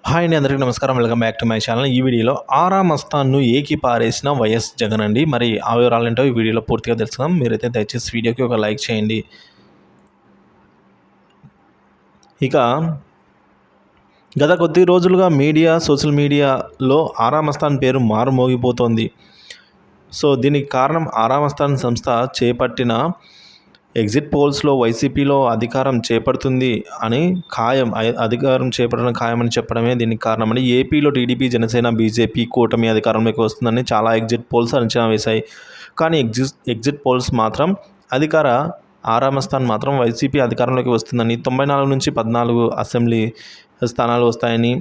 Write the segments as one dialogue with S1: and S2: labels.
S1: Hi అండి, అందరికీ నమస్కారం. Welcome back to my channel. ఈ వీడియోలో ఆరా మస్తాన్‌ను ఏకి పారేసిన వైఎస్ జగన్ అండి. మరి ఆ వివరాలేంటో ఈ వీడియోలో పూర్తిగా తెలుసుకుందాం. మీరైతే దయచేసి వీడియోకి ఒక లైక్ చేయండి. ఇక గత కొద్ది రోజులుగా సోషల్ మీడియాలో ఆరా మస్తాన్ పేరు మారుమోగిపోతోంది. దీనికి కారణం ఆరా మస్తాన్ సంస్థ చేపట్టిన ఎగ్జిట్ పోల్స్లో వైసీపీలో అధికారం చేపడుతుంది అని అధికారం చేపట్టడం ఖాయమని చెప్పడమే దీనికి కారణమని. ఏపీలో టీడీపీ, జనసేన, బీజేపీ కూటమి అధికారంలోకి వస్తుందని చాలా ఎగ్జిట్ పోల్స్ అంచనా వేశాయి. కానీ ఎగ్జిట్ పోల్స్ మాత్రం ఆరా మస్తాన్ మాత్రం వైసీపీ అధికారంలోకి వస్తుందని, 94 నుంచి 14 అసెంబ్లీ స్థానాలు వస్తాయని,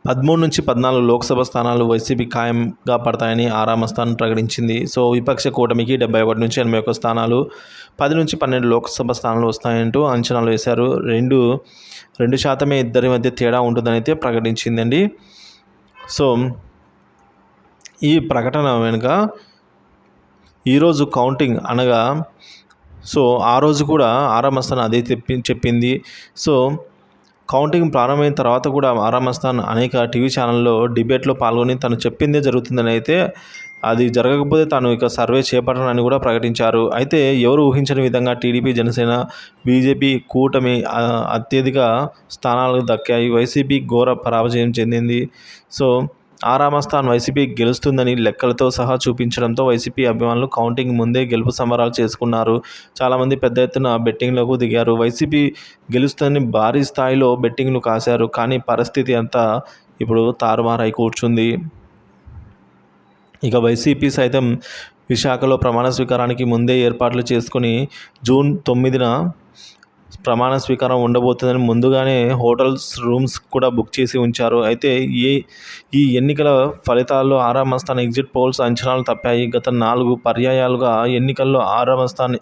S1: 13 నుంచి 14 లోక్సభ స్థానాలు వైసీపీ ఖాయంగా పడతాయని ఆరా మస్తాన్ ప్రకటించింది. విపక్ష కూటమికి 71 నుంచి 81 స్థానాలు, 10 నుంచి 12 లోక్సభ స్థానాలు వస్తాయంటూ అంచనాలు వేశారు. 2% ఇద్దరి మధ్య తేడా ఉంటుందని అయితే ప్రకటించిందండి. ఈ ప్రకటన వెనుక ఈరోజు కౌంటింగ్ అనగా ఆ రోజు కూడా ఆరా మస్తాన్ అదే చెప్పింది. కౌంటింగ్ ప్రారంభమైన తర్వాత కూడా ఆరా మస్తాన్ అనేక టీవీ ఛానల్లో డిబేట్లో పాల్గొని తను చెప్పిందే జరుగుతుందని అయితే, అది జరగకపోతే తాను ఇక సర్వే చేపట్టనని కూడా ప్రకటించారు. అయితే ఎవరు ఊహించని విధంగా టీడీపీ, జనసేన, బీజేపీ కూటమి అత్యధిక స్థానాలు దక్కాయి. వైసీపీ ఘోర పరాజయం చెందింది. ఆరా మస్తాన్ వైసీపీ గెలుస్తుందని లెక్కలతో సహా చూపించడంతో వైసీపీ అభిమానులు కౌంటింగ్ ముందే గెలుపు సంబరాలు చేసుకున్నారు. చాలామంది పెద్ద ఎత్తున బెట్టింగ్లకు దిగారు. వైసీపీ గెలుస్తుందని భారీ స్థాయిలో బెట్టింగ్లు కాశారు. కానీ పరిస్థితి అంతా ఇప్పుడు తారుమారై కూర్చుంది. ఇక వైసీపీ సైతం విశాఖలో ప్రమాణ స్వీకారానికి ముందే ఏర్పాట్లు చేసుకుని జూన్ 9న ప్రమాణ స్వీకారం ఉండబోతుందని ముందుగానే హోటల్స్ రూమ్స్ కూడా బుక్ చేసి ఉంచారు. అయితే ఈ ఎన్నికల ఫలితాల్లో ఆరా మస్తాన్ ఎగ్జిట్ పోల్స్ అంచనాలు తప్పాయి. గత 4 పర్యాయాలుగా ఎన్నికల్లో ఆరా మస్తాన్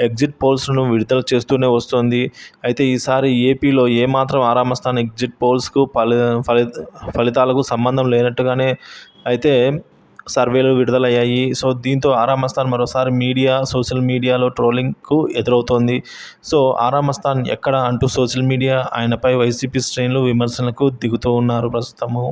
S1: ఎగ్జిట్ పోల్స్ను విడుదల చేస్తూనే వస్తోంది. అయితే ఈసారి ఏపీలో ఏమాత్రం ఆరా మస్తాన్ ఎగ్జిట్ పోల్స్కు ఫలితాలకు సంబంధం లేనట్టుగానే అయితే సర్వేలు విడుదలయ్యాయి. దీంతో ఆరా మస్తాన్ మరోసారి సోషల్ మీడియాలో ట్రోలింగ్కు ఎదురవుతోంది. ఆరా మస్తాన్ ఎక్కడ అంటూ సోషల్ మీడియా ఆయనపై వైసీపీ శ్రేణులు విమర్శలకు దిగుతూ ఉన్నారు ప్రస్తుతము.